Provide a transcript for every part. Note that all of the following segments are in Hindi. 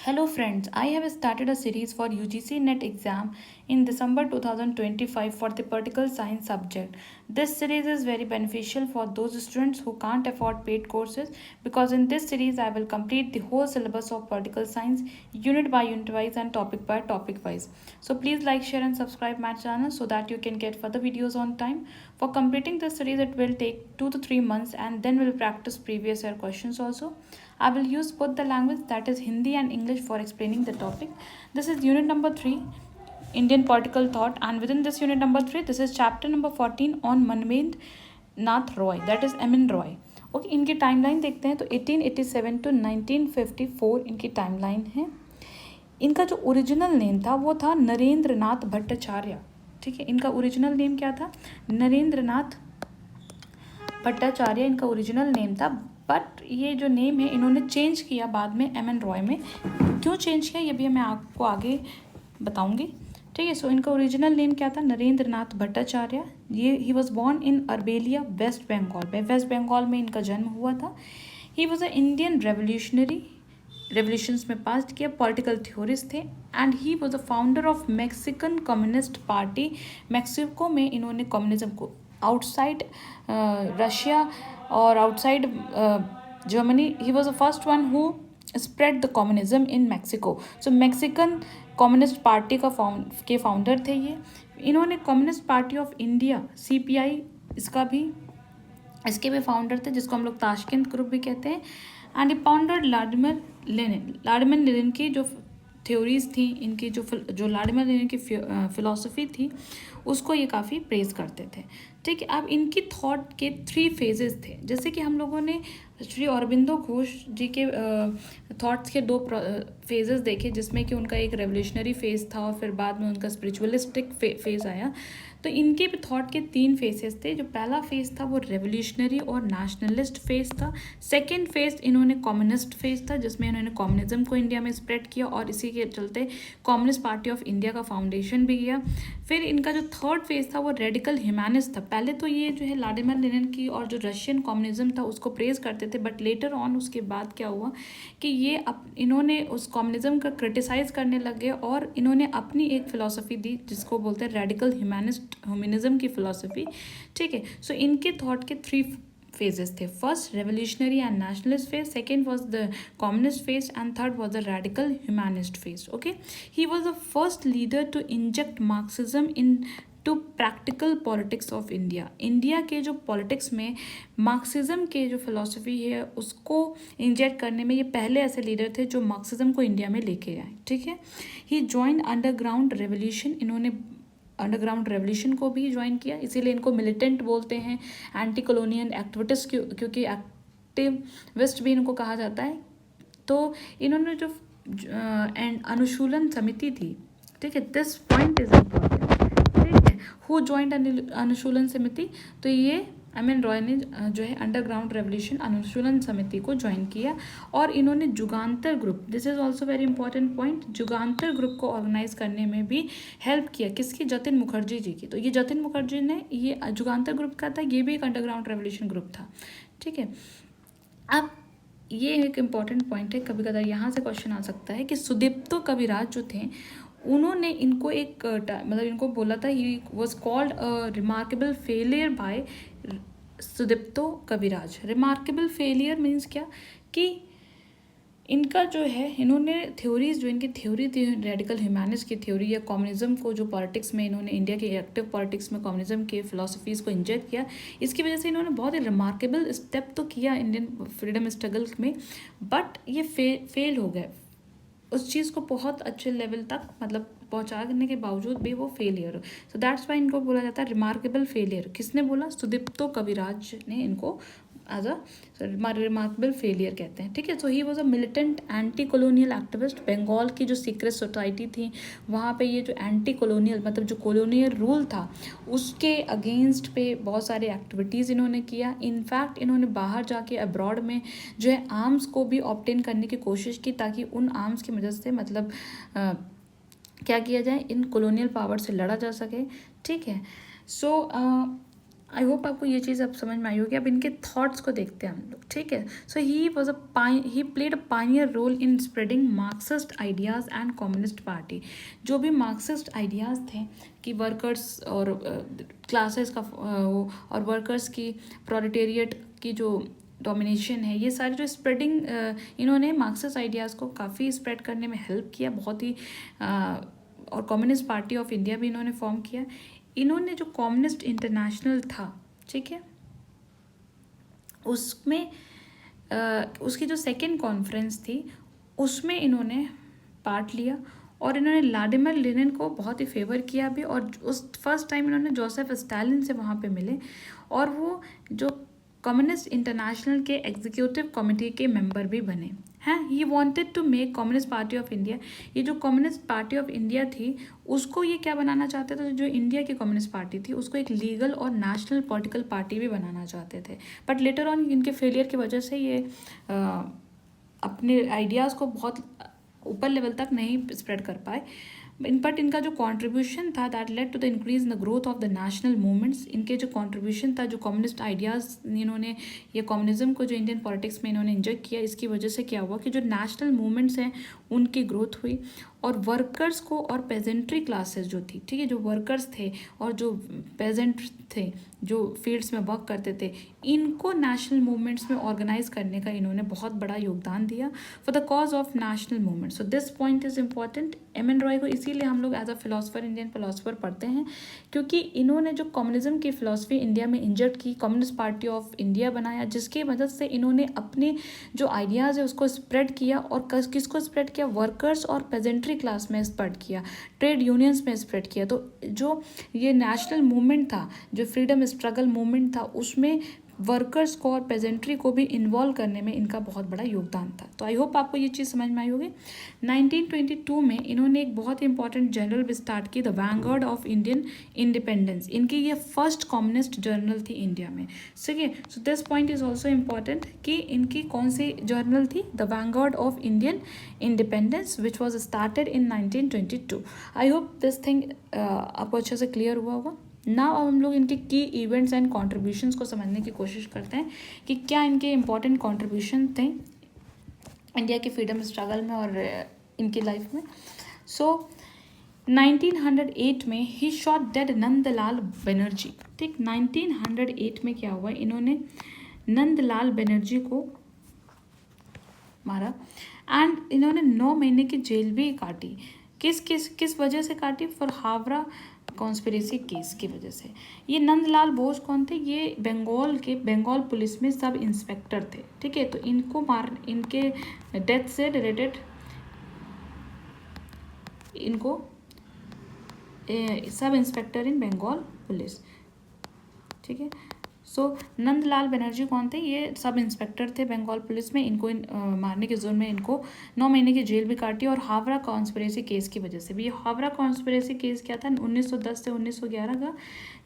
Hello friends, I have started a series for UGC NET exam in December 2025 for the political science subject. This series is very beneficial for those students who can't afford paid courses because in this series I will complete the whole syllabus of political science unit by unit wise and topic by topic wise. So please like, share and subscribe my channel so that you can get further videos on time. For completing this series it will take 2 to 3 months and then we'll practice previous year questions also. I will use both the language that is Hindi and English for explaining the topic. This is unit number 3, Indian political thought, and within this unit number 3, this is chapter number 14 on Manvendra Nath Roy, that is M.N. Roy. Okay इनकी टाइमलाइन देखते हैं तो 1887 टू 1954 इनकी टाइमलाइन है। इनका जो ओरिजिनल नेम था वो था नरेंद्र नाथ भट्टाचार्य। ठीक है, इनका ओरिजिनल नेम क्या था? नरेंद्र नाथ भट्टाचार्य इनका ओरिजिनल नेम था, बट ये जो नेम है इन्होंने चेंज किया बाद में M.N. रॉय में। क्यों चेंज किया ये भी मैं आपको आगे बताऊंगी। ठीक है, सो इनका ओरिजिनल नेम क्या था? नरेंद्र नाथ भट्टाचार्य। ये he was born in Arbelia, West Bengal. West Bengal में इनका जन्म हुआ था। He was a Indian revolutionary, revolutions में पास किया, पॉलिटिकल थ्योरिस्ट थे and he was the founder of Mexican communist party. Mexico में इन्होंने कम्युनिज्म को आउटसाइड रशिया और outside Germany, he was the first one who spread the communism in Mexico. So Mexican communist party के फाउंडर थे ये। इन्होंने communist party of India CPI इसके भी फाउंडर थे, जिसको हम लोग ताशकंद ग्रुप भी कहते हैं। And he founder Vladimir Lenin की जो थ्योरीज थी, इनकी जो व्लादिमीर लेनिन की फिलॉसफी थी उसको ये काफ़ी प्रेज करते थे। ठीक है, अब इनकी थॉट के 3 फेजेस थे। जैसे कि हम लोगों ने श्री अरबिंदो घोष जी के थॉट्स के 2 फेजेस देखे, जिसमें कि उनका एक रेवोल्यूशनरी फेज था और फिर बाद में उनका स्पिरिचुअलिस्टिक फेज आया। तो इनके भी थॉट के 3 फेजेस थे। जो पहला फेज था वो रेवोल्यूशनरी और नेशनलिस्ट फेज था। सेकेंड फेज इन्होंने कम्युनिस्ट फेज था, जिसमें इन्होंने कम्युनिज्म को इंडिया में स्प्रेड किया और इसी के चलते कम्युनिस्ट पार्टी ऑफ इंडिया का फाउंडेशन भी किया। फिर इनका जो थर्ड फेज था वो रेडिकल ह्यूमैनिस्ट था। पहले तो ये जो है व्लादिमीर लेनिन की और जो रशियन कम्युनिज्म था उसको प्रेज करते थे, बट लेटर ऑन उसके बाद क्या हुआ कि ये इन्होंने उस कम्युनिज्म का क्रिटिसाइज करने लगे और इन्होंने अपनी एक फिलॉसफी दी जिसको बोलते हैं रेडिकल ह्यूमनिज्म की फिलॉसफी। ठीक है, सो इनके थॉट के 3 phases थे। First revolutionary and nationalist phase, second was the communist phase and third was the radical humanist phase. Okay, he was the first leader to inject Marxism in to practical politics of India. India के जो पॉलिटिक्स में मार्क्सिज्म के जो फिलॉसफी है उसको इंजेक्ट करने में ये पहले ऐसे लीडर थे जो मार्क्सिज्म को इंडिया में लेके आए। ठीक है, ही जॉइन अंडरग्राउंड रेवोल्यूशन, इन्होंने अंडरग्राउंड रेवोल्यूशन को भी ज्वाइन किया, इसीलिए इनको मिलिटेंट बोलते हैं, एंटी कॉलोनियल एक्टिविस्ट, क्योंकि एक्टिविस्ट भी इनको कहा जाता है। तो इन्होंने जो अनुशूलन समिति थी, ठीक है, दिस पॉइंट इज इम्पॉर्टेंट। ठीक है, हु ज्वाइंट अनुशूलन समिति? तो ये M.N. रॉय ने जो है अंडरग्राउंड रेवोल्यूशन अनुशूलन समिति को ज्वाइन किया और इन्होंने Jugantar group, this is also very important point, Jugantar group को ऑर्गेनाइज करने में भी हेल्प किया। किसकी? जतिन मुखर्जी जी की। तो ये जतिन मुखर्जी ने ये जुगांतर ग्रुप का था, ये भी एक अंडरग्राउंड रेवोल्यूशन ग्रुप था। ठीक है, अब ये एक इम्पॉर्टेंट पॉइंट है, कभी कभार यहाँ से क्वेश्चन आ सकता है कि सुदीप्तो कविराज जो थे उन्होंने इनको एक मतलब इनको बोला था, he was called a remarkable failure by Sudipto Kaviraj. Remarkable failure means क्या कि इनका जो है, इन्होंने थ्योरीज, जो इनकी थ्योरी थी रेडिकल ह्यूमैनिस्ट की थ्योरी या कम्युनिज्म को जो पॉलिटिक्स में इन्होंने इंडिया के एक्टिव पॉलिटिक्स में कम्युनिज्म के फिलोसफीज को इंजेक्ट किया, इसकी वजह से इन्होंने बहुत ही रिमार्केबल स्टेप तो किया इंडियन फ्रीडम स्ट्रगल में, बट ये फेल हो गए उस चीज़ को बहुत अच्छे लेवल तक मतलब पहुंचाने के बावजूद भी वो फेलियर। सो दैट्स वाई इनको बोला जाता है रिमार्केबल फेलियर। किसने बोला? सुदीप्तो कविराज ने इनको एज अ रिमार्केबल फेलियर कहते हैं। ठीक है, so he was a militant anti colonial activist. Bengal की जो सीक्रेट सोसाइटी थी वहाँ पे ये जो एंटी कॉलोनियल मतलब जो कॉलोनियल रूल था उसके अगेंस्ट पे बहुत सारी एक्टिविटीज़ इन्होंने किया। इनफैक्ट इन्होंने बाहर जाके अब्रॉड में जो है आर्म्स को भी ऑब्टेन करने की कोशिश की, ताकि उन आर्म्स की मदद से मतलब क्या किया जाए, इन कॉलोनियल पावर से लड़ा जा सके। ठीक है, सो आई होप आपको ये चीज़ अब समझ में आई होगी। अब इनके थॉट्स को देखते हैं हम लोग, ठीक है। So he played a pioneer role in spreading Marxist ideas and communist party. जो भी मार्क्सिस्ट आइडियाज़ थे कि वर्कर्स और क्लासेस का और वर्कर्स की प्रोलेटेरिएट की जो डोमिनेशन है, ये सारी जो स्प्रेडिंग, इन्होंने मार्क्सिस्ट आइडियाज़ को काफ़ी स्प्रेड करने में हेल्प किया बहुत ही। और कम्युनिस्ट पार्टी ऑफ इंडिया भी इन्होंने फॉर्म किया। इन्होंने जो कम्युनिस्ट इंटरनेशनल था, ठीक है, उसमें उसकी जो सेकेंड कॉन्फ्रेंस थी उसमें इन्होंने पार्ट लिया और इन्होंने व्लादिमीर लेनिन को बहुत ही फेवर किया भी। और उस फर्स्ट टाइम इन्होंने जोसेफ स्टालिन से वहाँ पे मिले और वो जो कम्युनिस्ट इंटरनेशनल के एग्जीक्यूटिव कमेटी के मेंबर भी बने हैं। He wanted to make communist party of India, ये जो कम्युनिस्ट पार्टी ऑफ इंडिया थी उसको ये क्या बनाना चाहते थे, जो इंडिया की कम्युनिस्ट पार्टी थी उसको एक लीगल और नेशनल पॉलिटिकल पार्टी भी बनाना चाहते थे। बट लेटर ऑन इनके फेलियर की वजह से ये अपने आइडियाज़ को बहुत ऊपर लेवल तक नहीं स्प्रेड कर पाए। बट इनका जो कंट्रीब्यूशन था that led to the increase in the growth of the national movements. इनके जो कंट्रीब्यूशन था, जो कम्युनिस्ट आइडियाज़ इन्होंने, ये कम्युनिज्म को जो इंडियन पॉलिटिक्स में इन्होंने इंजेक्ट किया, इसकी वजह से क्या हुआ कि जो नेशनल मूवमेंट्स हैं उनकी ग्रोथ हुई और वर्कर्स को और पेजेंट्री क्लासेस जो थी, ठीक है, जो वर्कर्स थे और जो पेजेंट थे जो फील्ड्स में वर्क करते थे, इनको नेशनल मूवमेंट्स में ऑर्गेनाइज करने का इन्होंने बहुत बड़ा योगदान दिया for the cause of national movement. So this point is important. M N. Roy को इसीलिए हम लोग as a philosopher, Indian philosopher पढ़ते हैं क्योंकि इन्होंने जो कम्युनिज्म की फिलोसफी इंडिया में इंजेक्ट की, कम्युनिस्ट पार्टी ऑफ इंडिया बनाया, जिसकी मदद से इन्होंने अपने जो आइडियाज़ है उसको स्प्रेड किया। और किसको स्प्रेड किया? वर्कर्स और पेजेंट्री क्लास में स्प्रेड किया, ट्रेड यूनियंस में स्प्रेड किया। तो जो ये नेशनल मूवमेंट था, जो फ्रीडम स्ट्रगल मूवमेंट था, उसमें वर्कर्स को और पेजेंट्री को भी इन्वॉल्व करने में इनका बहुत बड़ा योगदान था। तो आई होप आपको ये चीज़ समझ में आई होगी। 1922 में इन्होंने एक बहुत ही इंपॉर्टेंट जर्नल भी स्टार्ट की, the vanguard of Indian independence. इनकी ये फर्स्ट कम्युनिस्ट जर्नल थी इंडिया में, ठीक है। So this point is also important कि इनकी कौन सी जर्नल थी, the vanguard of Indian independence, which was started in 1922। I hope this thing आपको अच्छे से क्लियर हुआ होगा। नाउ अब हम लोग इनके की इवेंट्स एंड कॉन्ट्रीब्यूशंस को समझने की कोशिश करते हैं कि क्या इनके इम्पॉर्टेंट कॉन्ट्रीब्यूशन थे इंडिया के फ्रीडम स्ट्रगल में और इनकी लाइफ में। सो 1908 में ही शॉट डेड नंदलाल बनर्जी, ठीक। 1908 में क्या हुआ, इन्होंने नंदलाल बनर्जी को मारा एंड इन्होंने 9 महीने की जेल भी काटी। किस वजह से काटी? फॉर हावड़ा कॉन्स्पिरेसी केस की वजह से। ये नंदलाल बोस कौन थे? ये बंगाल पुलिस में सब इंस्पेक्टर थे, ठीक है। तो इनके डेथ से रिलेटेड इनको सब इंस्पेक्टर इन बंगाल पुलिस, ठीक है। सो नंदलाल बनर्जी कौन थे? ये सब इंस्पेक्टर थे बंगाल पुलिस में। इनको मारने के जुर्म में इनको 9 महीने की जेल भी काटी और हावड़ा कॉन्स्पिरेसी केस की वजह से भी। ये हावड़ा कॉन्स्पिरेसी केस क्या था? 1910 से 1911 का,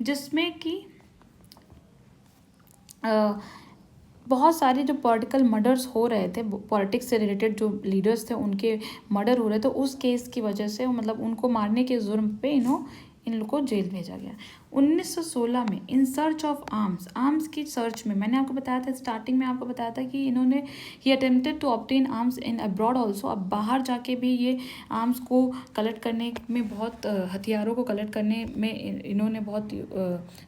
जिसमें कि बहुत सारे जो पॉलिटिकल मर्डर्स हो रहे थे, पॉलिटिक्स से रिलेटेड जो लीडर्स थे उनके मर्डर हो रहे थे, उस केस की वजह से, मतलब उनको मारने के जुर्म पे इन लोग को जेल भेजा गया। 1916 में इन सर्च ऑफ आर्म्स की सर्च में, मैंने आपको बताया था स्टार्टिंग में, आपको बताया था कि इन्होंने he attempted to obtain arms in abroad also. अब बाहर जाके भी ये आर्म्स को कलेक्ट करने में, बहुत हथियारों को कलेक्ट करने में इन्होंने बहुत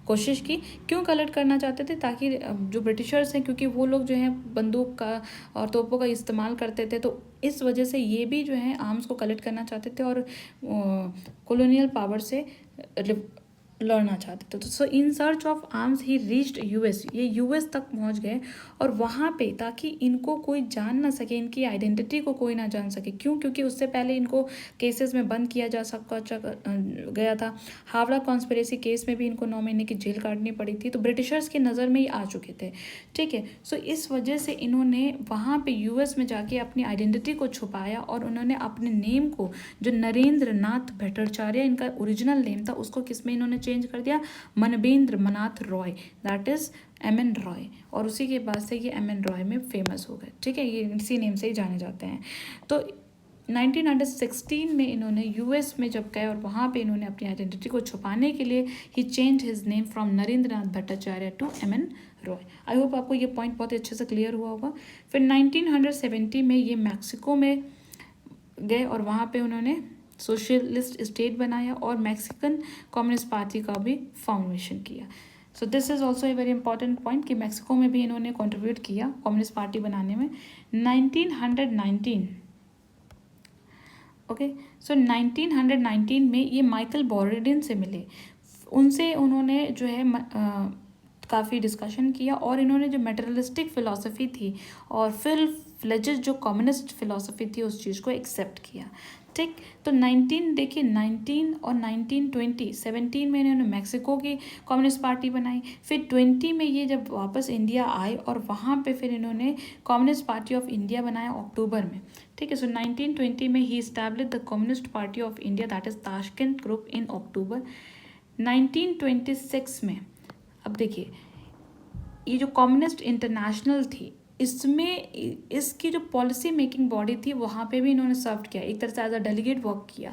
कोशिश की। क्यों कलेक्ट करना चाहते थे? ताकि जो ब्रिटिशर्स हैं, क्योंकि वो लोग जो हैं बंदूक का और तोपों का इस्तेमाल करते थे, तो इस वजह से ये भी जो है आर्म्स को कलेक्ट करना चाहते थे और कॉलोनियल पावर से लड़ना चाहते थे। तो so in search of arms he reached US, ये यूएस तक पहुंच गए और वहाँ पे, ताकि इनको कोई जान ना सके, इनकी आइडेंटिटी को कोई ना जान सके। क्यों? क्योंकि उससे पहले इनको केसेस में बंद किया जा गया था। हावड़ा कॉन्स्पिरेसी केस में भी इनको 9 महीने की जेल काटनी पड़ी थी। तो ब्रिटिशर्स की नज़र में ही आ चुके थे, ठीक है। सो इस वजह से इन्होंने वहाँ पे यूएस में जाके अपनी आइडेंटिटी को छुपाया और उन्होंने अपने नेम को, जो नरेंद्र नाथ भट्टाचार्य इनका ओरिजिनल नेम था, उसको किसमें इन्होंने चेंज कर दिया? मनवेंद्र मनाथ Roy, that is M N. Roy. और उसी के बाद से ये एम.एन. रॉय में फेमस हो गए, ठीक है। ये इसी नेम से ही जाने जाते हैं। तो 1916 में इन्होंने यूएस में जब गए और वहाँ पे इन्होंने अपनी आइडेंटिटी को छुपाने के लिए he change his name from Narendranath Bhattacharya to M N. Roy. I hope आपको ये पॉइंट बहुत अच्छे से क्लियर हुआ होगा। फिर 1970 में ये मैक्सिको में गए और वहाँ पे उन्होंने सोशलिस्ट स्टेट बनाया और मैक्सिकन कम्युनिस्ट पार्टी का भी फॉर्मेशन किया। So this is also a very important point कि मैक्सिको में भी इन्होंने कंट्रीब्यूट किया कम्युनिस्ट पार्टी बनाने में। 1919 ओके, सो 1919 में ये माइकल बोरेडिन से मिले, उनसे उन्होंने जो है काफ़ी डिस्कशन किया और इन्होंने जो मेटेरियलिस्टिक फ़िलासफ़ी थी और फुल फ्लेजेड जो कम्युनिस्ट फ़िलासफ़ी थी उस चीज़ को एक्सेप्ट किया। ठीक, तो 19 और 17 में इन्होंने मैक्सिको की कम्युनिस्ट पार्टी बनाई। फिर 20 में ये जब वापस इंडिया आए और वहाँ पे फिर इन्होंने कम्युनिस्ट पार्टी ऑफ इंडिया बनाया अक्टूबर में। ठीक है, सो 1920 में he establish the communist party of India that is Tashkent group in October. 1926 में अब देखिए ये जो कम्युनिस्ट इंटरनेशनल थी इसमें इसकी जो पॉलिसी मेकिंग बॉडी थी वहाँ पे भी इन्होंने सर्व किया, एक तरह से एज अ डेलीगेट वर्क किया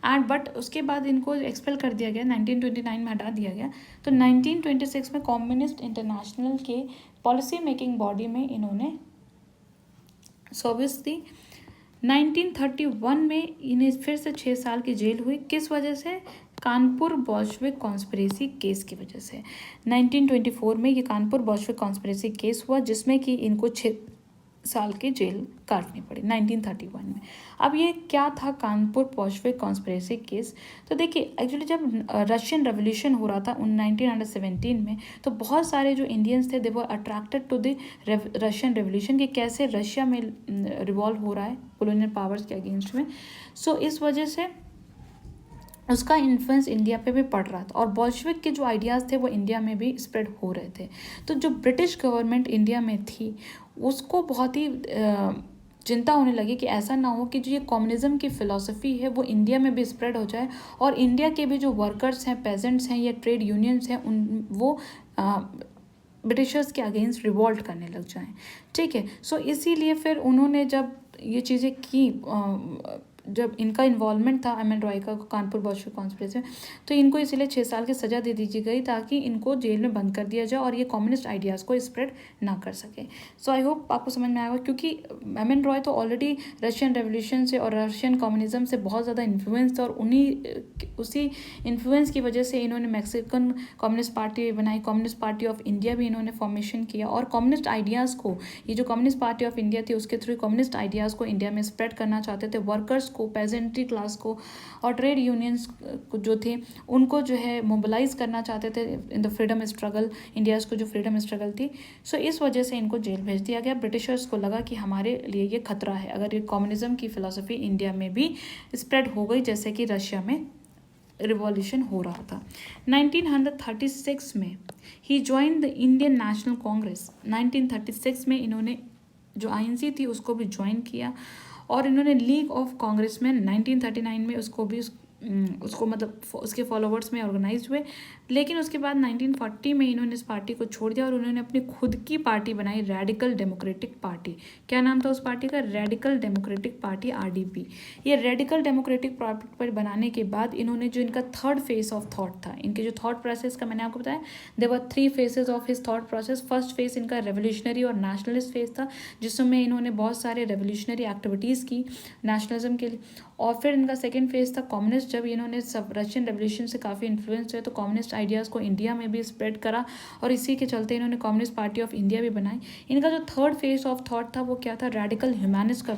एंड बट उसके बाद इनको एक्सपेल कर दिया गया, 1929 में हटा दिया गया। तो 1926 में कम्युनिस्ट इंटरनेशनल के पॉलिसी मेकिंग बॉडी में इन्होंने सर्विस दी। 1931 में इन्हें फिर से 6 साल की जेल हुई, किस वजह से? कानपुर बोल्शेविक कॉन्स्पिरेसी केस की वजह से। 1924 में ये कानपुर बोल्शेविक कॉन्स्पिरेसी केस हुआ जिसमें कि इनको 6 साल की जेल काटनी पड़ी 1931 में। अब ये क्या था कानपुर बोल्शेविक कॉन्स्पिरेसी केस? तो देखिए एक्चुअली जब रशियन रेवोल्यूशन हो रहा था 1917 में तो बहुत सारे जो इंडियंस थे they were attracted to the Russian revolution कि कैसे रशिया में रिवॉल्व हो रहा है कॉलोनियल पावर्स के अगेंस्ट में। सो इस वजह से उसका इन्फ्लुएंस इंडिया पे भी पड़ रहा था और बोल्शेविक के जो आइडियाज़ थे वो इंडिया में भी स्प्रेड हो रहे थे। तो जो ब्रिटिश गवर्नमेंट इंडिया में थी उसको बहुत ही चिंता होने लगी कि ऐसा ना हो कि जो ये कम्युनिज्म की फ़िलासफ़ी है वो इंडिया में भी स्प्रेड हो जाए और इंडिया के भी जो वर्कर्स हैं, पेजेंट्स हैं या ट्रेड यूनियंस हैं वो ब्रिटिशर्स के अगेंस्ट रिवॉल्ट करने लग जाएं। ठीक है, सो इसीलिए फिर उन्होंने जब ये चीज़ें की, जब इनका इन्वॉल्वमेंट था एम.एन. रॉय का कानपुर बोल्शेविक कॉन्स्पिरेसी में, तो इनको इसीलिए 6 साल की सज़ा दे दी गई ताकि इनको जेल में बंद कर दिया जाए और ये कम्युनिस्ट आइडियाज़ को स्प्रेड ना कर सके। सो आई होप आपको समझ में आएगा क्योंकि एम.एन. रॉय तो ऑलरेडी रशियन रेवोल्यूशन से और रशियन कम्युनिज्म से बहुत ज़्यादा इन्फ्लुएंस था और उसी इन्फ्लुएंस की वजह से इन्होंने मैक्सिकन कम्युनिस्ट पार्टी बनाई, कम्युनिस्ट पार्टी ऑफ इंडिया भी इन्होंने फॉर्मेशन किया और कम्युनिस्ट आइडियाज़ को, ये जो कम्युनिस्ट पार्टी ऑफ इंडिया थी उसके थ्रू कम्युनिस्ट आइडियाज़ को इंडिया में स्प्रेड करना चाहते थे। वर्कर्स को, पेजेंट्री क्लास को और ट्रेड यूनियंस जो थे उनको जो है मोबिलाइज करना चाहते थे in the freedom struggle, India's को जो फ्रीडम स्ट्रगल थी। सो इस वजह से इनको जेल भेज दिया गया। ब्रिटिशर्स को लगा कि हमारे लिए ये खतरा है अगर ये कम्युनिज्म की फ़िलासफ़ी इंडिया में भी स्प्रेड हो गई जैसे कि रशिया में रिवॉल्यूशन हो रहा था। 1936 में he join the Indian National Congress. 1936 में इन्होंने जो आईएनसी थी उसको भी ज्वाइन किया और इन्होंने लीग ऑफ कांग्रेसमैन 1939 में उसको मतलब उसके फॉलोवर्स में ऑर्गेनाइज हुए। लेकिन उसके बाद 1940 में इन्होंने इस पार्टी को छोड़ दिया और उन्होंने अपनी खुद की पार्टी बनाई, रेडिकल डेमोक्रेटिक पार्टी। क्या नाम था उस पार्टी का? Radical democratic party, RDP। ये रेडिकल डेमोक्रेटिक पार्टी बनाने के बाद इन्होंने जो इनका थर्ड फेज ऑफ थॉट था, इनके जो थॉट प्रोसेस का मैंने आपको बताया there were 3 phases of his thought process. First phase इनका रेवोल्यूशनरी और नेशनलिस्ट फेज था जिसमें इन्होंने बहुत सारे रेवोल्यूशनरी एक्टिविटीज़ की नेशनलिज्म के लिए। और फिर इनका सेकेंड फेज था कम्युनिस्ट, जब इन्होंने सब रशियन रेवोल्यूशन से काफ़ी इन्फ्लुएंस हुए तो कम्युनिस्ट आइडियाज़ को इंडिया में भी स्प्रेड करा और इसी के चलते इन्होंने कम्युनिस्ट पार्टी ऑफ इंडिया भी बनाई। इनका जो थर्ड फेज ऑफ थॉट था वो क्या था? रेडिकल ह्यूमैनिस्ट का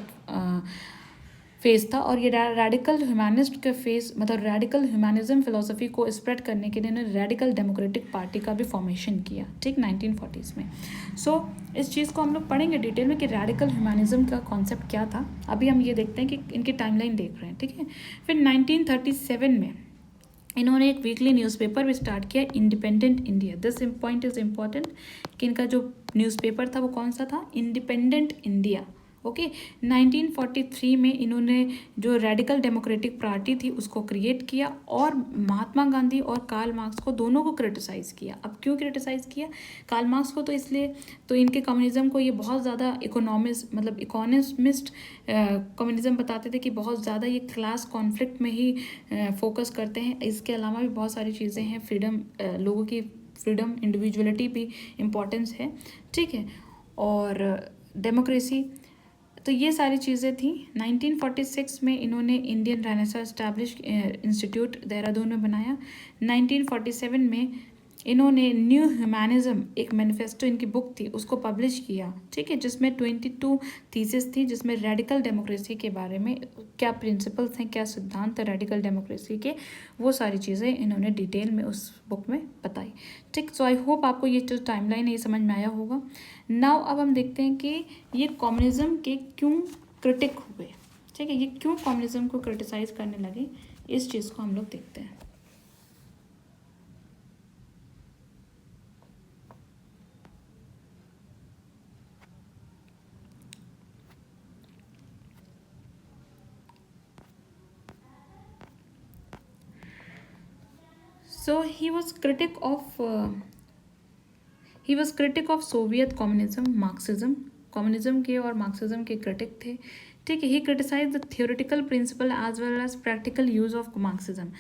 फेज था और ये रेडिकल ह्यूमैनिस्ट का फेज मतलब रेडिकल ह्यूमैनिज्म फिलोसफी को स्प्रेड करने के लिए इन्होंने रेडिकल डेमोक्रेटिक पार्टी का भी फॉर्मेशन किया, ठीक, 1940s में। सो इस चीज़ को हम लोग पढ़ेंगे डिटेल में कि रेडिकल ह्यूमैनिज्म का कॉन्सेप्ट क्या था। अभी हम ये देखते हैं कि इनकी टाइमलाइन देख रहे हैं, ठीक है। फिर 1937 में इन्होंने एक वीकली न्यूज़पेपर भी स्टार्ट किया, independent India. This point is important कि इनका जो न्यूज़पेपर था वो कौन सा था? इंडिपेंडेंट इंडिया, ओके 1943 में इन्होंने जो रेडिकल डेमोक्रेटिक पार्टी थी उसको क्रिएट किया और महात्मा गांधी और कार्ल मार्क्स को दोनों को क्रिटिसाइज़ किया। अब क्यों क्रिटिसाइज़ किया कार्ल मार्क्स को? तो इसलिए तो इनके कम्युनिज्म को ये बहुत ज़्यादा इकोनॉमिस्ट कम्युनिज्म बताते थे कि बहुत ज़्यादा ये क्लास कॉन्फ्लिक्ट में ही फोकस करते हैं। इसके अलावा भी बहुत सारी चीज़ें हैं, फ्रीडम, लोगों की फ्रीडम, इंडिविजुअलिटी भी इम्पोर्टेंस है, ठीक है, और डेमोक्रेसी। तो ये सारी चीज़ें थी। 1946 में इन्होंने Indian renaissance establish institute Dehradun में बनाया। 1947 में इन्होंने न्यू ह्यूमैनिज्म, एक मैनिफेस्टो इनकी बुक थी, उसको पब्लिश किया, ठीक है, जिसमें 22 थीसिस थी, जिसमें रेडिकल डेमोक्रेसी के बारे में क्या प्रिंसिपल्स हैं, क्या सिद्धांत है रेडिकल डेमोक्रेसी के, वो सारी चीज़ें इन्होंने डिटेल में उस बुक में बताई, ठीक। सो आई होप आपको ये जो टाइमलाइन है ये समझ में आया होगा। नाउ अब हम देखते हैं कि ये कम्युनिज्म के क्यों क्रिटिक हुए, ठीक है, ये क्यों कम्युनिज्म को क्रिटिसाइज करने लगे, इस चीज़ को हम लोग देखते हैं। So he was critic of Soviet communism, Marxism, communism के और मार्क्सिज्म के क्रिटिक थे, ठीक है। He criticise the theoretical principle as well as practical use of Marxism,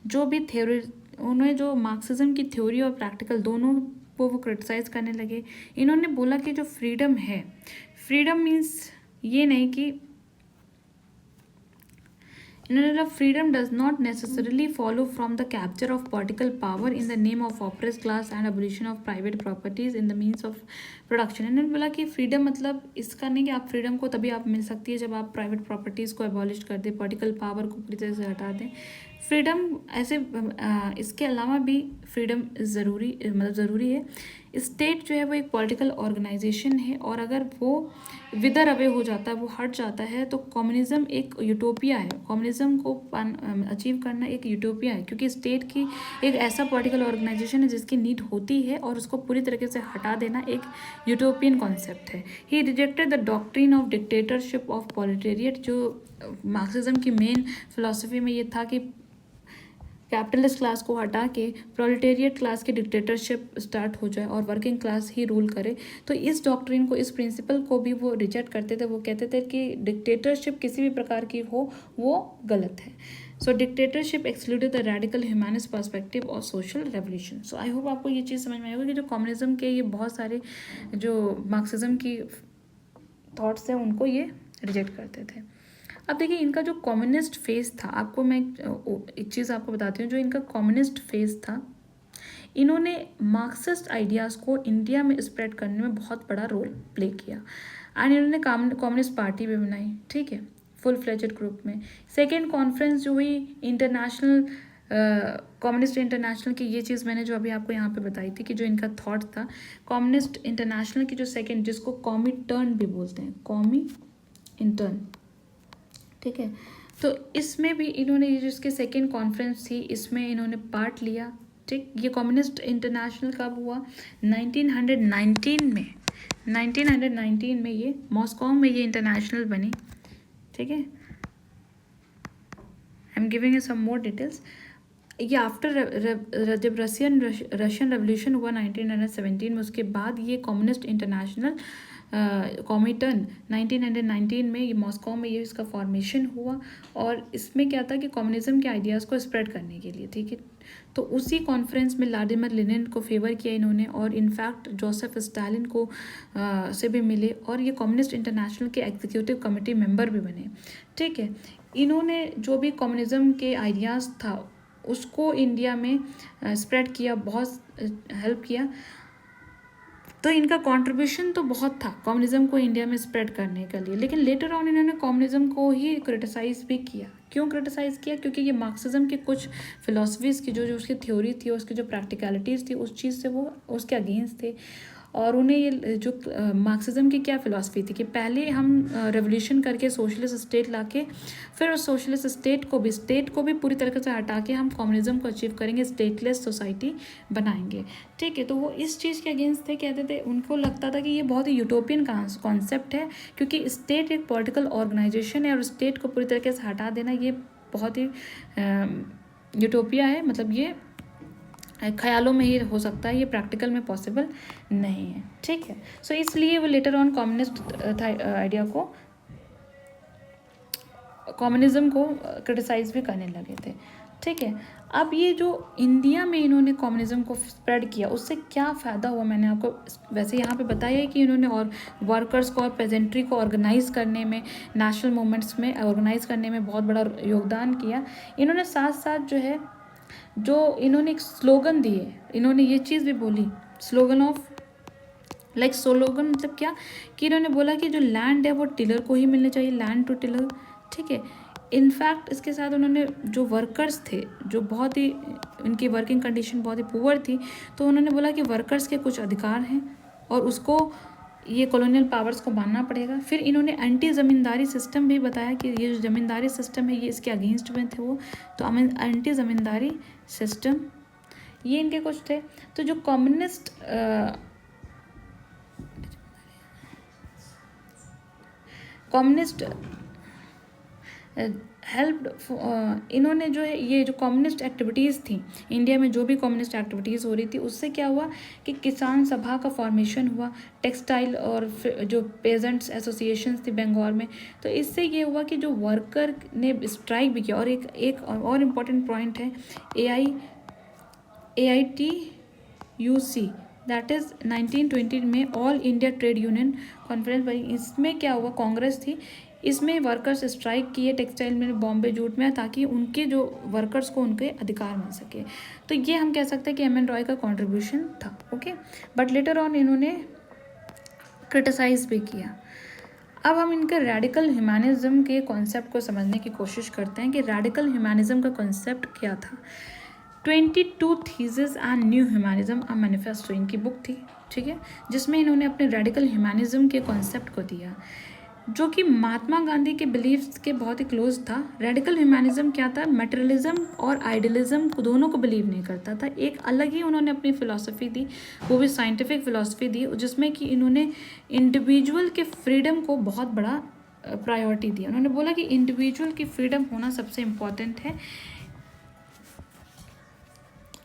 जो भी थ्योरी उन्होंने जो मार्क्सिज्म की थ्योरी और प्रैक्टिकल दोनों को वो क्रिटिसाइज करने लगे। इन्होंने बोला कि जो फ्रीडम है, फ्रीडम मीन्स ये नहीं कि freedom does not necessarily follow from the capture of political power in the name of oppressed class and abolition of private properties in the means of production। इन्होंने बोला कि फ्रीडम मतलब इसका नहीं कि आप फ्रीडम को तभी आप मिल सकती है जब आप प्राइवेट प्रॉपर्टीज़ को एबॉलिश कर दें, पॉलिटिकल पावर को पूरी तरह से हटा दें। फ्रीडम ऐसे इसके अलावा भी फ्रीडम ज़रूरी है। स्टेट जो है वो एक पॉलिटिकल ऑर्गेनाइजेशन है और अगर वो विदर अवे हो जाता है, वो हट जाता है, तो कम्युनिज्म एक यूटोपिया है। कम्युनिज्म को अचीव करना एक यूटोपिया है, क्योंकि स्टेट की एक ऐसा पॉलिटिकल ऑर्गेनाइजेशन है जिसकी नीड होती है और उसको पूरी तरीके से हटा देना एक यूटोपियन कॉन्सेप्ट है। He rejected the doctrine of dictatorship of proletariat. जो मार्क्सिज्म की मेन फिलॉसफी में ये था कि कैपिटलिस्ट क्लास को हटा के प्रोलेटेरिएट क्लास की डिक्टेटरशिप स्टार्ट हो जाए और वर्किंग क्लास ही रूल करे। तो इस डॉक्ट्रिन को, इस प्रिंसिपल को भी वो रिजेक्ट करते थे। वो कहते थे कि डिक्टेटरशिप किसी भी प्रकार की हो वो गलत है। So dictatorship excluded the radical humanist perspective और social revolution. So I hope आपको ये चीज़ समझ में आएगी कि जो कम्युनिज्म के ये बहुत सारे जो मार्क्सिज्म की थॉट्स हैं उनको ये रिजेक्ट करते थे। अब देखिए इनका जो कम्युनिस्ट फेज था, आपको मैं एक चीज़ आपको बताती हूँ। जो इनका कम्युनिस्ट फेज था, इन्होंने मार्क्सिस्ट आइडियाज़ को इंडिया में स्प्रेड करने में बहुत बड़ा रोल प्ले किया एंड इन्होंने कम्युनिस्ट पार्टी भी बनाई, ठीक है, फुल फ्लेजेड ग्रुप में। सेकेंड कॉन्फ्रेंस जो हुई इंटरनेशनल कम्युनिस्ट इंटरनेशनल की, ये चीज़ मैंने जो अभी आपको यहाँ पे बताई थी कि जो इनका थॉट था कम्युनिस्ट इंटरनेशनल की, जो सेकेंड, जिसको कॉमिटर्न भी बोलते हैं, कॉमी इंटर्न, ठीक है। तो इसमें भी इन्होंने, ये जिसके सेकेंड कॉन्फ्रेंस थी, इसमें इन्होंने पार्ट लिया, ठीक। ये कम्युनिस्ट इंटरनेशनल कब हुआ? 1919 में। 1919 में ये मॉस्को में ये इंटरनेशनल बनी, ठीक है। I am giving you some more details. ये आफ्टर जब रशियन रेवोल्यूशन हुआ 1917 में, उसके बाद ये कम्युनिस्ट इंटरनेशनल कॉमिटन 1919 में ये मॉस्को में ये इसका फॉर्मेशन हुआ। और इसमें क्या था कि कम्युनिज्म के आइडियाज़ को स्प्रेड करने के लिए, ठीक है। तो उसी कॉन्फ्रेंस में व्लादिमीर लेनिन को फेवर किया इन्होंने और इनफैक्ट जोसेफ स्टालिन को से भी मिले और ये कम्युनिस्ट इंटरनेशनल के एग्जीक्यूटिव कमेटी मेंबर भी बने, ठीक है। इन्होंने जो भी कम्युनिज्म के आइडियाज़ था उसको इंडिया में स्प्रेड किया, बहुत हेल्प किया। तो इनका कंट्रीब्यूशन तो बहुत था कम्युनिज्म को इंडिया में स्प्रेड करने के लिए। लेकिन लेटर ऑन इन्होंने कम्युनिज्म को ही क्रिटिसाइज़ भी किया। क्यों क्रिटिसाइज़ किया? क्योंकि ये मार्क्सिज्म की कुछ फिलॉसफीज़ की जो उसकी थ्योरी थी, उसकी जो प्रैक्टिकलिटीज़ थी, उस चीज़ से वो उसके अगेंस्ट थे। और उन्हें ये जो मार्क्सिज्म की क्या फ़िलासफ़ी थी कि पहले हम रेवोल्यूशन करके सोशलिस्ट स्टेट लाके फिर उस सोशलिस्ट स्टेट को भी पूरी तरीके से हटा के हम कम्युनिज्म को अचीव करेंगे, स्टेटलेस सोसाइटी बनाएंगे। ठीक है, तो वो इस चीज़ के अगेंस्ट थे, कहते थे उनको लगता था कि ये बहुत ही यूटोपियन कॉन्सेप्ट है, क्योंकि स्टेट एक पॉलिटिकल ऑर्गेनाइजेशन है और स्टेट को पूरी तरीके से हटा देना ये बहुत ही यूटोपिया है, मतलब ये ख्यालों में ही हो सकता है, ये प्रैक्टिकल में पॉसिबल नहीं है। ठीक है, सो इसलिए वो लेटर ऑन कम्युनिस्ट आइडिया को, कम्युनिज्म को क्रिटिसाइज भी करने लगे थे। ठीक है, अब ये जो इंडिया में इन्होंने कम्युनिज्म को स्प्रेड किया उससे क्या फ़ायदा हुआ, मैंने आपको वैसे यहाँ पे बताया है कि इन्होंने और वर्कर्स को और पेजेंट्री को ऑर्गेनाइज करने में, नेशनल मूवमेंट्स में ऑर्गेनाइज करने में बहुत बड़ा योगदान किया। इन्होंने साथ साथ जो इन्होंने एक स्लोगन दिए, इन्होंने ये चीज़ भी बोली, स्लोगन मतलब क्या कि इन्होंने बोला कि जो लैंड है वो टिलर को ही मिलनी चाहिए, लैंड टू टिलर। ठीक है, इनफैक्ट इसके साथ उन्होंने जो वर्कर्स थे, जो बहुत ही उनकी वर्किंग कंडीशन बहुत ही पुअर थी, तो उन्होंने बोला कि वर्कर्स के कुछ अधिकार हैं और उसको ये कॉलोनियल पावर्स को मानना पड़ेगा। फिर इन्होंने एंटी ज़मींदारी सिस्टम भी बताया कि ये जो ज़मींदारी सिस्टम है ये इसके अगेंस्ट में थे वो, तो एंटी ज़मींदारी सिस्टम ये इनके कुछ थे। तो जो कम्युनिस्ट हेल्प्ड इन्होंने जो है ये जो कम्युनिस्ट एक्टिविटीज़ थी इंडिया में, जो भी कम्युनिस्ट एक्टिविटीज़ हो रही थी उससे क्या हुआ कि किसान सभा का फॉर्मेशन हुआ, टेक्सटाइल और जो पेजेंट्स एसोसिएशंस थी बंगाल में, तो इससे ये हुआ कि जो वर्कर ने स्ट्राइक भी किया। और एक और इम्पॉर्टेंट पॉइंट है AITUC, दैट इज़ 1920 में all India trade union conference बनी। इसमें क्या हुआ, कांग्रेस थी, इसमें वर्कर्स स्ट्राइक किए टेक्सटाइल में, बॉम्बे जूट में, ताकि उनके जो वर्कर्स को उनके अधिकार मिल सके। तो ये हम कह सकते हैं कि MN रॉय का कंट्रीब्यूशन था। ओके, बट लेटर ऑन इन्होंने क्रिटिसाइज भी किया। अब हम इनके रेडिकल ह्यूमैनिज्म के कॉन्सेप्ट को समझने की कोशिश करते हैं कि रेडिकल ह्यूमैनिज्म का कॉन्सेप्ट क्या था। 22 thesis and new humanism a manifesto इनकी बुक थी। ठीक है, जिसमें इन्होंने अपने रेडिकल ह्यूमैनिज्म के कॉन्सेप्ट को दिया, जो कि महात्मा गांधी के बिलीव्स के बहुत ही क्लोज था। रेडिकल ह्यूमैनिज्म क्या था, मटेरियलिज्म और आइडियलिज्म को दोनों को बिलीव नहीं करता था, एक अलग ही उन्होंने अपनी फ़िलासफ़ी दी, वो भी साइंटिफिक फ़िलासफ़ी दी, जिसमें कि इन्होंने इंडिविजुअल के फ्रीडम को बहुत बड़ा प्रायोरिटी दिया। उन्होंने बोला कि इंडिविजुअल की फ्रीडम होना सबसे इम्पॉर्टेंट है,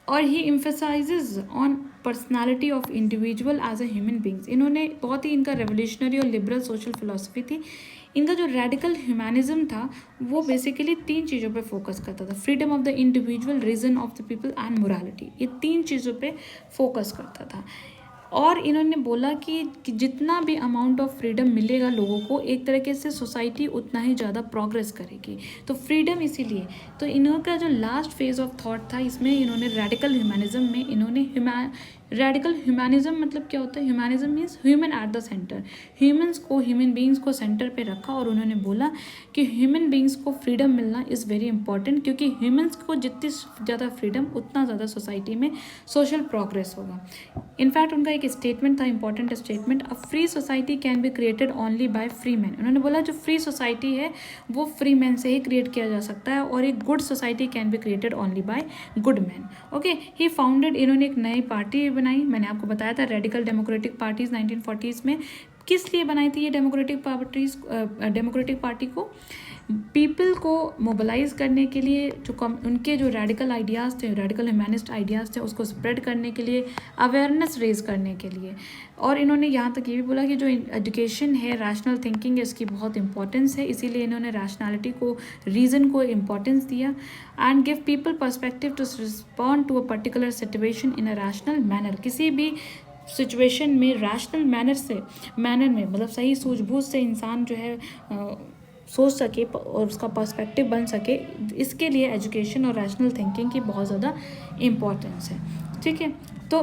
और he emphasises on personality of individual as a human beings. इन्होंने बहुत ही, इनका रेवोल्यूशनरी और लिबरल सोशल फिलोसफी थी। इनका जो रेडिकल ह्यूमैनिज्म था वो बेसिकली 3 चीज़ों पे फोकस करता था, freedom of the individual, reason of the people and morality. ये 3 चीज़ों पे फोकस करता था। और इन्होंने बोला कि जितना भी अमाउंट ऑफ फ्रीडम मिलेगा लोगों को, एक तरीके से सोसाइटी उतना ही ज़्यादा प्रोग्रेस करेगी। तो फ्रीडम इसीलिए, तो इनका जो लास्ट फेज ऑफ थॉट था, इसमें इन्होंने रेडिकल ह्यूमैनिज्म में इन्होंने रेडिकल ह्यूमैनिज्म मतलब क्या होता है, humanism means human at the centre, human beings को सेंटर पे रखा। और उन्होंने बोला कि ह्यूमन बींग्स को फ्रीडम मिलना इज़ वेरी इंपॉर्टेंट, क्योंकि ह्यूमन्स को जितनी ज़्यादा फ्रीडम उतना ज़्यादा सोसाइटी में सोशल प्रोग्रेस होगा। इनफैक्ट उनका एक स्टेटमेंट था, important statement, a free society can be created only by free man. उन्होंने बोला जो फ्री सोसाइटी है वो फ्री मैन से ही क्रिएट किया जा सकता है, और एक good society can be created only by good man. Okay, he founded, इन्होंने एक नई पार्टी बनाई, मैंने आपको बताया था रेडिकल डेमोक्रेटिक पार्टीज 1940s में। किस लिए बनाई थी ये डेमोक्रेटिक पार्टी को, पीपल को मोबिलाइज करने के लिए, जो उनके जो रेडिकल आइडियाज़ थे, रेडिकल ह्यूमैनिस्ट आइडियाज़ थे, उसको स्प्रेड करने के लिए, अवेयरनेस रेज करने के लिए। और इन्होंने यहाँ तक ये भी बोला कि जो एजुकेशन है, रैशनल थिंकिंग है, इसकी बहुत इंपॉर्टेंस है, इसीलिए इन्होंने रैशनैलिटी को, रीज़न को इम्पॉर्टेंस दिया। And give people perspective to respond to a particular situation in a rational manner. किसी भी सिचुएशन में रैशनल मैनर में मतलब सही सूझबूझ से इंसान जो है सोच सके और उसका पर्सपेक्टिव बन सके, इसके लिए एजुकेशन और रैशनल थिंकिंग की बहुत ज़्यादा इम्पोर्टेंस है। ठीक है, तो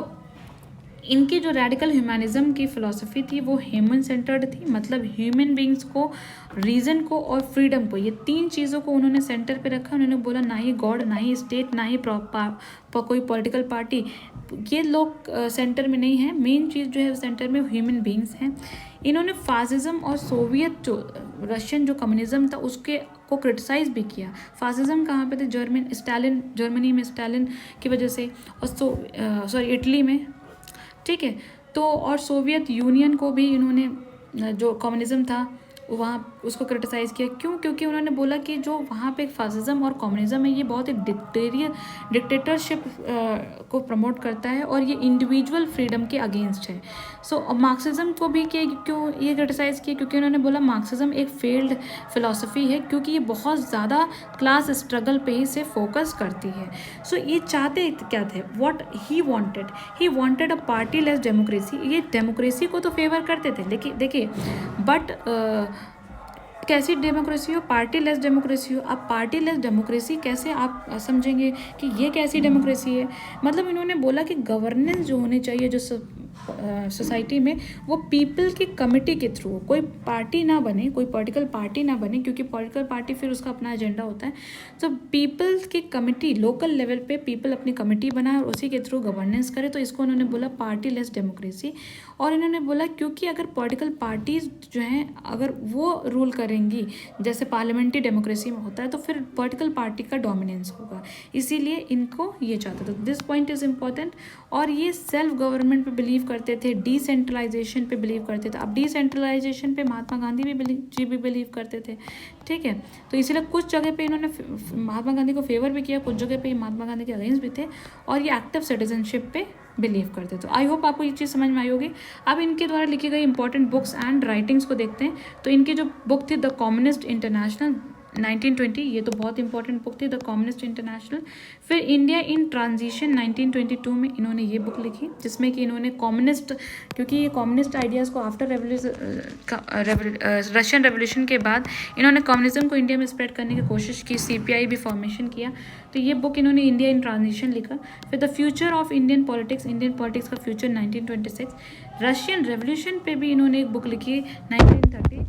इनकी जो रेडिकल ह्यूमनिज्म की फ़िलॉसफी थी वो ह्यूमन सेंटर्ड थी, मतलब ह्यूमन बींग्स को, रीज़न को और फ्रीडम को, ये तीन चीज़ों को उन्होंने सेंटर पे रखा। उन्होंने बोला ना ही गॉड, ना ही स्टेट, ना ही कोई पॉलिटिकल पार्टी, ये लोग सेंटर में नहीं है। मेन चीज़ जो है सेंटर में ह्यूमन बींग्स हैं। इन्होंने फासिज्म और सोवियत जो रशियन जो कम्युनिज्म था उसके को क्रिटिसाइज़ भी किया। फासिज्म कहाँ पे थे? जर्मनी में स्टालिन की वजह से, और इटली में, ठीक है। तो और सोवियत यूनियन को भी इन्होंने जो कम्युनिज्म था वहाँ उसको क्रिटिसाइज़ किया। क्यों? क्योंकि उन्होंने बोला कि जो वहाँ पे फासिज्म और कम्युनिज्म है ये बहुत एक डिक्टेटरशिप को प्रमोट करता है और ये इंडिविजुअल फ्रीडम के अगेंस्ट है। सो मार्क्सिज्म को भी क्यों ये क्रिटिसाइज़ किया? क्योंकि उन्होंने बोला मार्क्सिज्म एक फेल्ड फिलॉसफी है, क्योंकि ये बहुत ज़्यादा क्लास स्ट्रगल पे ही से फोकस करती है। सो ये चाहते क्या थे? What he wanted a party less democracy. ये डेमोक्रेसी को तो फेवर करते थे, लेकिन देखिए बट कैसी डेमोक्रेसी हो? पार्टी लेस डेमोक्रेसी हो। अब पार्टी लेस डेमोक्रेसी कैसे आप समझेंगे कि ये कैसी डेमोक्रेसी है? मतलब इन्होंने बोला कि गवर्नेंस जो होनी चाहिए जो सोसाइटी में, वो पीपल की कमिटी के थ्रू, कोई पार्टी ना बने, कोई पॉलिटिकल पार्टी ना बने, क्योंकि पॉलिटिकल पार्टी फिर उसका अपना एजेंडा होता है। तो पीपल की कमिटी, लोकल लेवल पे पीपल अपनी कमिटी बनाए और उसी के थ्रू गवर्नेंस करे, तो इसको उन्होंने बोला पार्टी लेस डेमोक्रेसी। और इन्होंने बोला क्योंकि अगर पॉलिटिकल पार्टीज जो हैं अगर वो रूल करेंगी जैसे पार्लियामेंट्री डेमोक्रेसी में होता है, तो फिर पॉलिटिकल पार्टी का डोमिनेंस होगा, इसीलिए इनको ये चाहते थे। This point is important. और ये सेल्फ गवर्नमेंट पे बिलीव करते थे, डिसेंट्रलाइजेशन पे बिलीव करते थे। अब डिसेंट्रलाइजेशन पे महात्मा गांधी भी बिलीव करते थे, ठीक है। तो इसीलिए कुछ जगह पे इन्होंने महात्मा गांधी को फेवर भी किया, कुछ जगह पे महात्मा गांधी के अगेंस्ट भी थे, और ये एक्टिव सिटीजनशिप पे बिलीव करते। तो आई होप आपको ये चीज़ समझ में आई होगी। अब इनके द्वारा लिखी गई इंपॉर्टेंट बुक्स एंड राइटिंग्स को देखते हैं। तो इनकी जो बुक थी द कम्युनिस्ट इंटरनेशनल 1920, ये तो बहुत इंपॉर्टेंट बुक थी, द कम्युनिस्ट इंटरनेशनल। फिर इंडिया इन ट्रांजिशन 1922 में इन्होंने ये बुक लिखी, जिसमें कि इन्होंने कम्युनिस्ट, क्योंकि ये कम्युनिस्ट आइडियाज़ को आफ्टर रशियन रेवोल्यूशन के बाद इन्होंने कम्युनिज्म को इंडिया में स्प्रेड करने की कोशिश की, CPI भी फॉर्मेशन किया। तो ये बुक इन्होंने इंडिया इन ट्रांजिशन लिखा। फिर the future of Indian politics का फ्यूचर 1926। रशियन रेवोल्यूशन पे भी इन्होंने एक बुक लिखी 1937।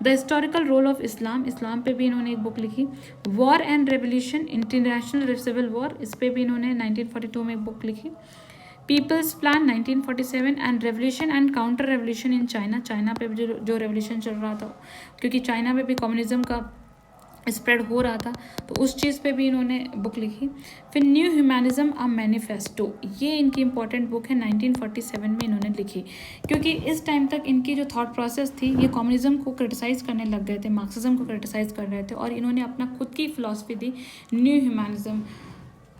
The historical role of Islam पे भी इन्होंने एक बुक लिखी। War and revolution, international civil war, इस पे भी इन्होंने 1942 में एक बुक लिखी। People's plan 1947 and revolution and counter revolution in China पे जो रेवोल्यूशन चल रहा था, क्योंकि चाइना में भी कम्युनिज्म का स्प्रेड हो रहा था, तो उस चीज़ पे भी इन्होंने बुक लिखी। फिर न्यू ह्यूमनिज्म अ मैनिफेस्टो, ये इनकी इंपॉर्टेंट बुक है, 1947 में इन्होंने लिखी, क्योंकि इस टाइम तक इनकी जो थॉट प्रोसेस थी ये कम्युनिज्म को क्रिटिसाइज़ करने लग गए थे, मार्क्सिज्म को क्रिटिसाइज़ कर रहे थे, और इन्होंने अपना खुद की फिलॉसफी दी, न्यू ह्यूमनिज्म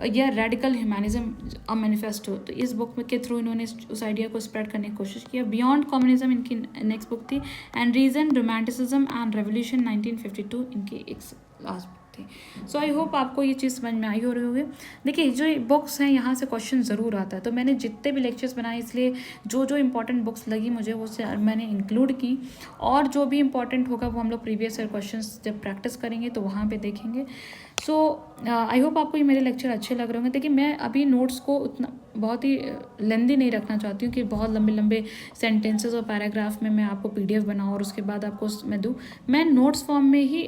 या रेडिकल ह्यूमनिज्म अ मैनिफेस्टो। तो इस बुक के थ्रू इन्होंने उस आइडिया को स्प्रेड करने की कोशिश किया। बियॉन्ड कम्युनिज्म इनकी नेक्स्ट बुक थी, and reason, romanticism and revolution 1952 इनकी एक लास्ट बुक थी। सो आई होप आपको ये चीज़ समझ में आई हो रही होगी। देखिए जो बुक्स हैं यहाँ से क्वेश्चन ज़रूर आता है, तो मैंने जितने भी लेक्चर्स बनाए इसलिए जो इंपॉर्टेंट बुक्स लगी मुझे वो मैंने इंक्लूड की, और जो भी इंपॉर्टेंट होगा वो हम लोग प्रीवियस ईयर क्वेश्चन जब प्रैक्टिस करेंगे तो वहाँ पर देखेंगे। सो आई होप आपको ये मेरे लेक्चर अच्छे लग रहे होंगे। देखिए मैं अभी नोट्स को उतना बहुत ही लेंदी नहीं रखना चाहती हूँ कि बहुत लंबे लंबे सेंटेंसेस और पैराग्राफ में मैं आपको PDF बनाऊँ और उसके बाद आपको मैं दूँ। मैं नोट्स फॉर्म में ही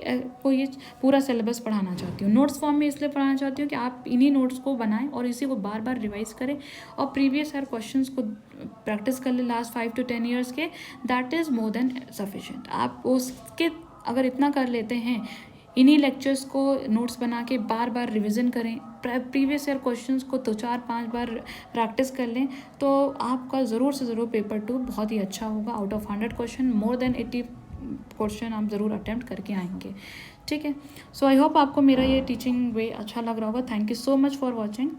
को ये पूरा सिलेबस पढ़ाना चाहती हूँ। नोट्स फॉर्म में इसलिए पढ़ाना चाहती हूँ कि आप इन्हीं नोट्स को बनाएं और इसी को बार बार रिवाइज करें और प्रीवियस ईयर क्वेश्चंस को प्रैक्टिस कर ले लास्ट 5 to 10 ईयर्स के। That is more than sufficient. आप उसके अगर इतना कर लेते हैं, इन्हीं लेक्चर्स को नोट्स बना के बार बार रिवीजन करें, प्रीवियस ईयर क्वेश्चंस को 2-4-5 बार प्रैक्टिस कर लें, तो आपका ज़रूर से ज़रूर पेपर 2 बहुत ही अच्छा होगा। Out of 100 question more than 80 question आप ज़रूर अटैम्प्ट करके आएंगे, ठीक है। सो आई होप आपको मेरा ये टीचिंग वे अच्छा लग रहा होगा। Thank you so much for watching.